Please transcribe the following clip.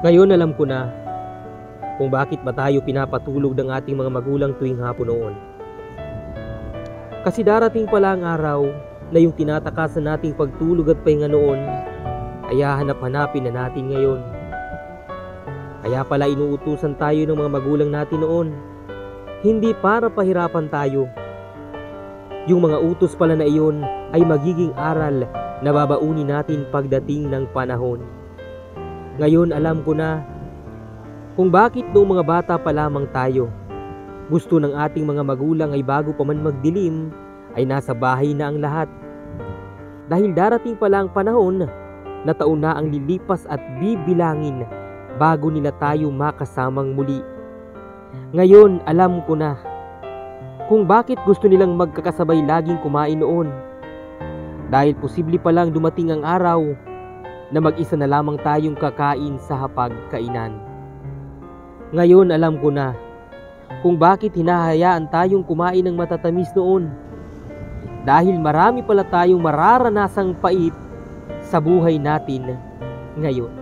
Ngayon alam ko na kung bakit ba tayo pinapatulog ng ating mga magulang tuwing hapon noon. Kasi darating pala ang araw na yung tinatakasan nating pagtulog at pahinga noon ay hahanap-hanapin na natin ngayon. Kaya pala inuutusan tayo ng mga magulang natin noon, hindi para pahirapan tayo. Yung mga utos pala na iyon ay magiging aral na babaunin natin pagdating ng panahon. Ngayon alam ko na kung bakit noong mga bata pa lamang tayo, gusto ng ating mga magulang ay bago pa man magdilim ay nasa bahay na ang lahat. Dahil darating pala ang panahon na taon na ang lilipas at bibilangin bago nila tayo makasamang muli. Ngayon alam ko na kung bakit gusto nilang magkakasabay laging kumain noon. Dahil posible palang dumating ang araw na mag-isa na lamang tayong kakain sa hapag-kainan. Ngayon alam ko na kung bakit hinahayaan tayong kumain ng matatamis noon. Dahil marami pala tayong mararanasang pait sa buhay natin ngayon.